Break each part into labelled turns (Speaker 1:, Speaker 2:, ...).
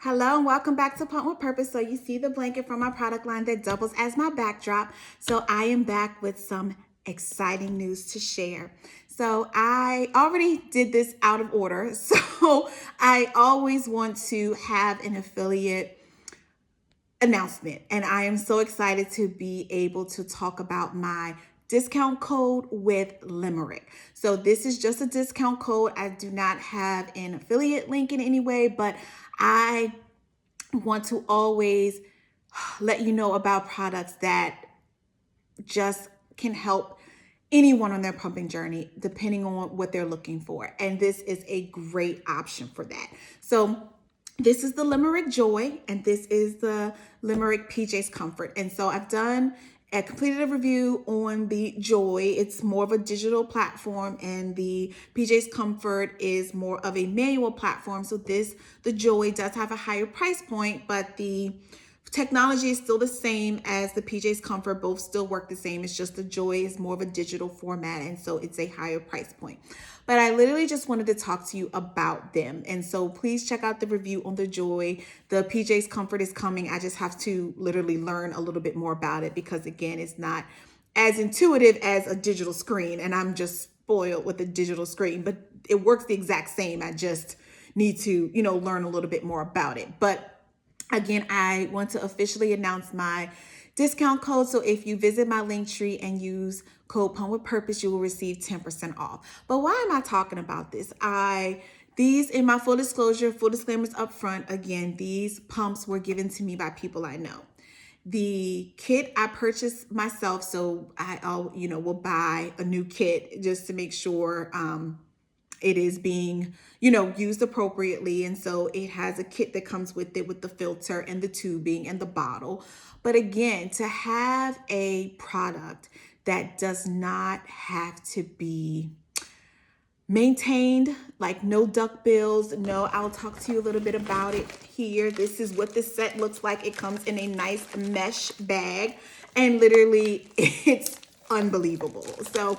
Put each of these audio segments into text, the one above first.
Speaker 1: Hello and welcome back to Pump with Purpose. So you see the blanket from my product line that doubles as my backdrop. So I am back with some exciting news to share. So I already did this out of order. So I always want to have an affiliate announcement. And I am so excited to be able to talk about my discount code with Limerick. So this is just a discount code. I do not have an affiliate link in any way, but I want to always let you know about products that just can help anyone on their pumping journey, depending on what they're looking for. And this is a great option for that. So this is the Limerick Joy, and this is the Limerick PJ's Comfort. And so I completed a review on the Joy. It's more of a digital platform, and the PJ's Comfort is more of a manual platform. So the Joy does have a higher price point, but the technology is still the same as the PJ's Comfort. Both still work the same. It's just the Joy is more of a digital format, and so it's a higher price point. But I literally just wanted to talk to you about them. And so please check out the review on the Joy. The PJ's Comfort is coming. I just have to literally learn a little bit more about it because, again, it's not as intuitive as a digital screen. And I'm just spoiled with a digital screen, but it works the exact same. I just need to, learn a little bit more about it. But again, I want to officially announce my discount code. So if you visit my link tree and use code Pump with Purpose, you will receive 10% off. But why am I talking about this? These, in my full disclaimers up front, again, these pumps were given to me by people I know. The kit I purchased myself, so I'll will buy a new kit just to make sure it is being, used appropriately. And so it has a kit that comes with it with the filter and the tubing and the bottle. But again, to have a product that does not have to be maintained, like no duck bills. No, I'll talk to you a little bit about it here. This is what this set looks like. It comes in a nice mesh bag, and literally it's unbelievable. So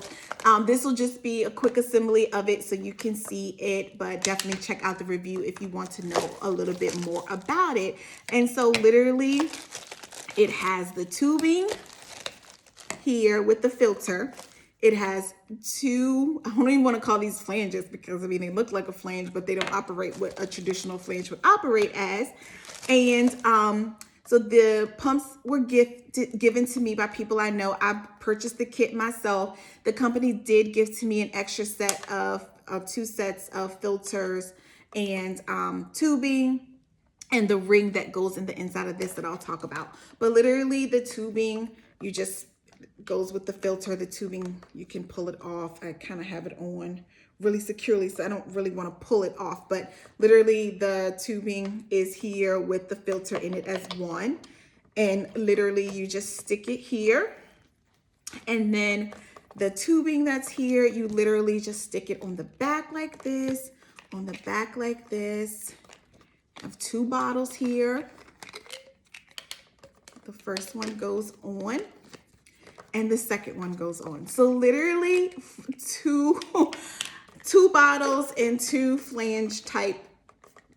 Speaker 1: this will just be a quick assembly of it so you can see it, but definitely check out the review if you want to know a little bit more about it. And so literally it has the tubing here with the filter. It has two, I don't even want to call these flanges because they look like a flange, but they don't operate what a traditional flange would operate as. And so the pumps were given to me by people I know. I purchased the kit myself. The company did give to me an extra set of 2 sets of filters and tubing, and the ring that goes in the inside of this that I'll talk about. But literally the tubing, you just goes with the filter. The tubing, you can pull it off. I kind of have it on really securely, so I don't really want to pull it off, but literally the tubing is here with the filter in it as one. And literally you just stick it here, and then the tubing that's here, you literally just stick it on the back like this, on the back like this. I have 2 bottles here. The first one goes on and the second one goes on. So literally two bottles and 2 flange type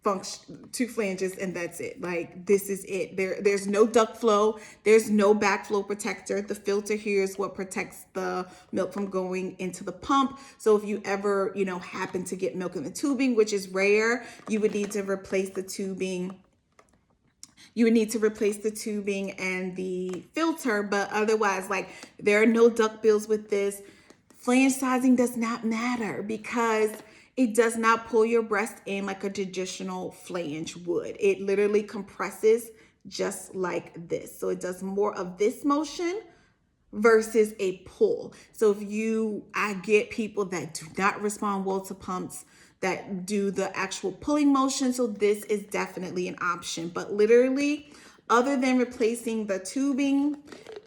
Speaker 1: function, 2 flanges, and that's it. Like, this is it. There's no duct flow, there's no backflow protector. The filter here is what protects the milk from going into the pump. So if you ever happen to get milk in the tubing, which is rare, you would need to replace the tubing. You would need to replace the tubing and the filter, but otherwise, like, there are no duck bills with this. Flange sizing does not matter because it does not pull your breast in like a traditional flange would. It literally compresses just like this. So it does more of this motion versus a pull. So I get people that do not respond well to pumps that do the actual pulling motion. So this is definitely an option. But literally, other than replacing the tubing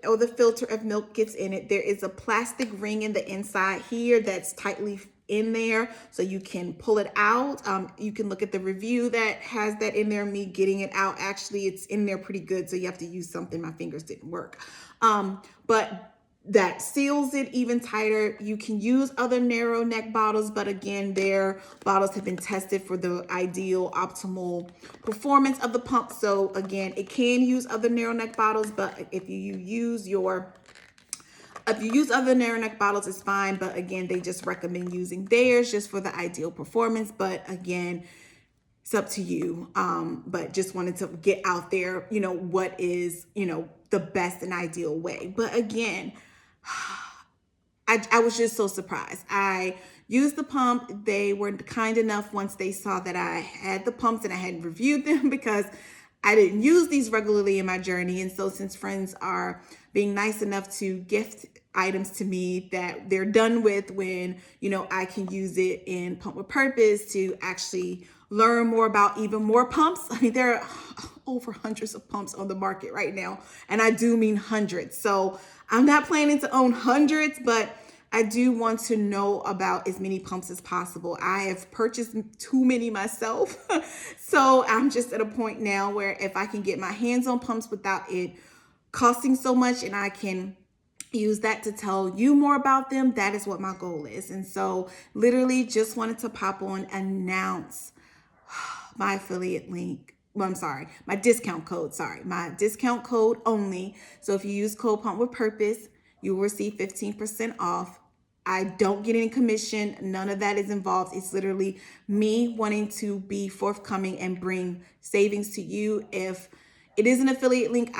Speaker 1: or the filter if milk gets in it, there is a plastic ring in the inside here that's tightly in there so you can pull it out. You can look at the review that has that in there. Me getting it out, actually it's in there pretty good, so you have to use something. My fingers didn't work. But that seals it even tighter. You can use other narrow neck bottles, but again, their bottles have been tested for the ideal optimal performance of the pump. So again, it can use other narrow neck bottles, but if you use other narrow neck bottles, it's fine. But again, they just recommend using theirs just for the ideal performance. But again, it's up to you. But just wanted to get out there, what is, the best and ideal way. But again, I was just so surprised. I used the pump. They were kind enough once they saw that I had the pumps and I hadn't reviewed them because I didn't use these regularly in my journey. And so since friends are being nice enough to gift items to me that they're done with when, I can use it in Pump with Purpose to actually learn more about even more pumps. I mean, there are over hundreds of pumps on the market right now. And I do mean hundreds. So I'm not planning to own hundreds, but I do want to know about as many pumps as possible. I have purchased too many myself. So I'm just at a point now where if I can get my hands on pumps without it costing so much and I can use that to tell you more about them, that is what my goal is. And so literally just wanted to pop on, announce my affiliate link. Well, I'm sorry, my discount code. My discount code only. So if you use code Pump with Purpose, you will receive 15% off. I don't get any commission. None of that is involved. It's literally me wanting to be forthcoming and bring savings to you. If it is an affiliate link,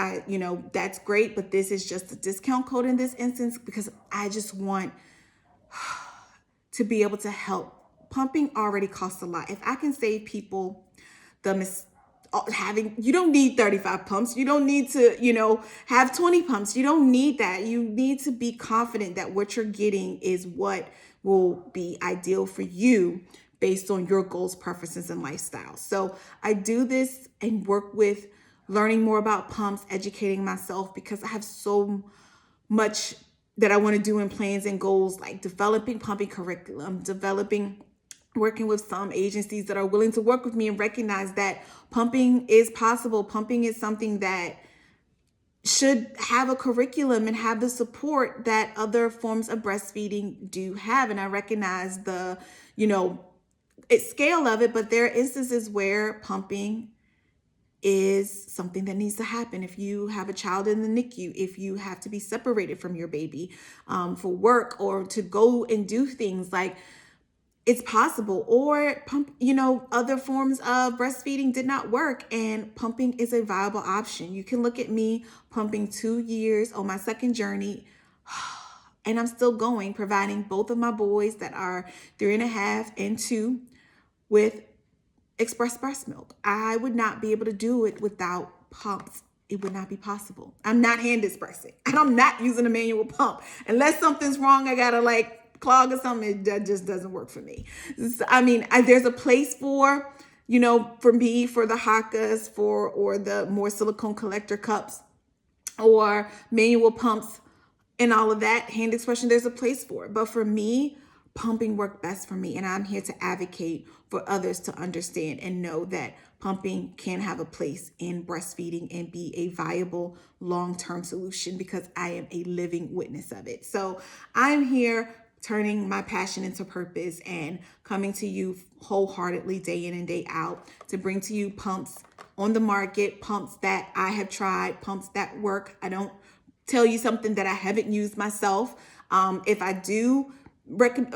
Speaker 1: that's great, but this is just a discount code in this instance because I just want to be able to help. Pumping already costs a lot. If I can save people you don't need 35 pumps. You don't need to, have 20 pumps. You don't need that. You need to be confident that what you're getting is what will be ideal for you based on your goals, preferences, and lifestyle. So I do this and work with learning more about pumps, educating myself because I have so much that I want to do in plans and goals, like developing pumping curriculum, working with some agencies that are willing to work with me and recognize that pumping is possible. Pumping is something that should have a curriculum and have the support that other forms of breastfeeding do have. And I recognize the, scale of it, but there are instances where pumping is something that needs to happen. If you have a child in the NICU, if you have to be separated from your baby for work or to go and do things, like it's possible. Or other forms of breastfeeding did not work and pumping is a viable option. You can look at me pumping 2 years on my second journey and I'm still going, providing both of my boys that are 3.5 and 2 with express breast milk. I would not be able to do it without pumps. It would not be possible. I'm not hand expressing and I'm not using a manual pump. Unless something's wrong, I gotta clog or something, that just doesn't work for me. So, there's a place for, for me, for the Hakas, or the more silicone collector cups or manual pumps and all of that, hand expression, there's a place for it. But for me, pumping worked best for me. And I'm here to advocate for others to understand and know that pumping can have a place in breastfeeding and be a viable long-term solution because I am a living witness of it. So I'm here turning my passion into purpose and coming to you wholeheartedly day in and day out to bring to you pumps on the market, pumps that I have tried, pumps that work. I don't tell you something that I haven't used myself. If I do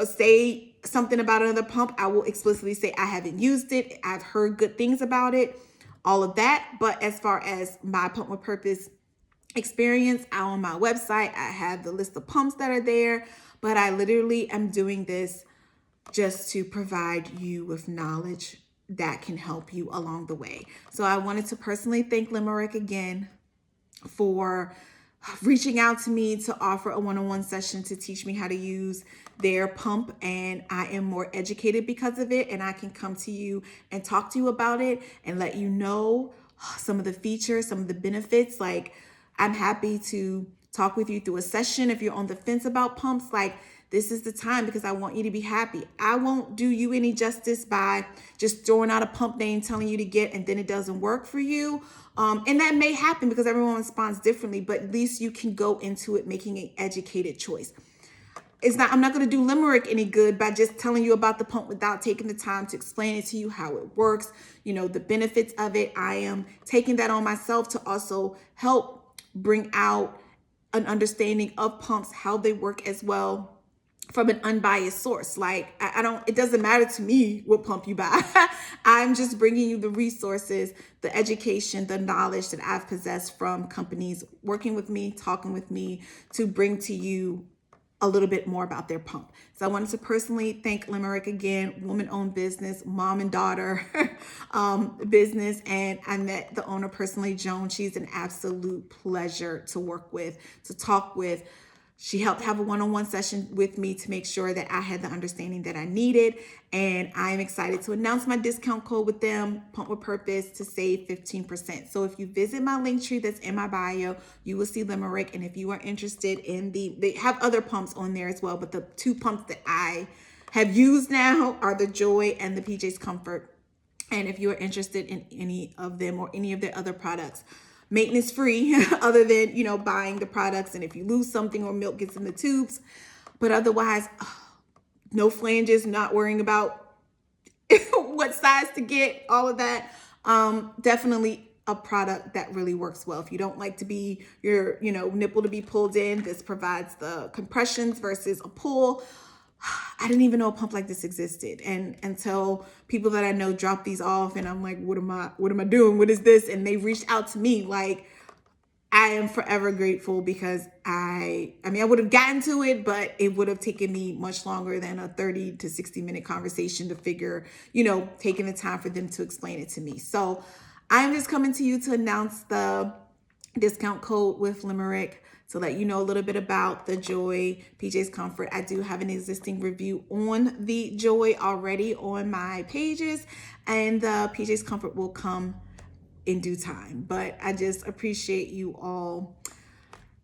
Speaker 1: say something about another pump, I will explicitly say I haven't used it. I've heard good things about it, all of that. But as far as my Pump with Purpose experience, on my website, I have the list of pumps that are there. But I literally am doing this just to provide you with knowledge that can help you along the way. So I wanted to personally thank Limerick again for reaching out to me to offer a one-on-one session to teach me how to use their pump, and I am more educated because of it, and I can come to you and talk to you about it and let you know some of the features, some of the benefits. I'm happy to talk with you through a session if you're on the fence about pumps. this is the time because I want you to be happy. I won't do you any justice by just throwing out a pump name, telling you to get, and then it doesn't work for you. And that may happen because everyone responds differently, but at least you can go into it making an educated choice. I'm not going to do Limerick any good by just telling you about the pump without taking the time to explain it to you, how it works, the benefits of it. I am taking that on myself to also help bring out an understanding of pumps, how they work as well, from an unbiased source. Like it doesn't matter to me what pump you buy. I'm just bringing you the resources, the education, the knowledge that I've possessed from companies working with me, talking with me, to bring to you a little bit more about their pump. So I wanted to personally thank Limerick again, woman-owned business, mom and daughter business. And I met the owner personally, Joan. She's an absolute pleasure to work with, to talk with. She helped have a one-on-one session with me to make sure that I had the understanding that I needed. And I am excited to announce my discount code with them, Pump with Purpose, to save 15%. So if you visit my link tree that's in my bio, you will see Limerick. And if you are interested in they have other pumps on there as well, but the two pumps that I have used now are the Joy and the PJ's Comfort. And if you are interested in any of them or any of their other products, maintenance free, other than, buying the products. And if you lose something or milk gets in the tubes, but otherwise, no flanges, not worrying about what size to get, all of that. Definitely a product that really works well. If you don't like to be your, nipple to be pulled in, this provides the compressions versus a pull. I didn't even know a pump like this existed. And until people that I know drop these off and I'm like, what am I doing? What is this? And they reached out to me. Like, I am forever grateful because I would have gotten to it, but it would have taken me much longer than a 30 to 60 minute conversation to figure, taking the time for them to explain it to me. So I'm just coming to you to announce the discount code with Limerick, to let you know a little bit about the Joy PJ's Comfort. I do have an existing review on the Joy already on my pages, and the PJ's Comfort will come in due time. But I just appreciate you all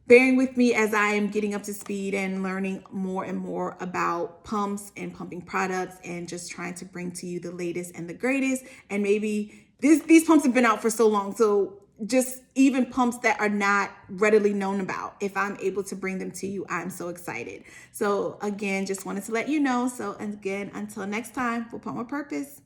Speaker 1: bearing with me as I am getting up to speed and learning more and more about pumps and pumping products, and just trying to bring to you the latest and the greatest. And maybe these pumps have been out for so long, so just even pumps that are not readily known about, if I'm able to bring them to you, I'm so excited. So again, just wanted to let you know. So again, until next time, we'll Pump with Purpose.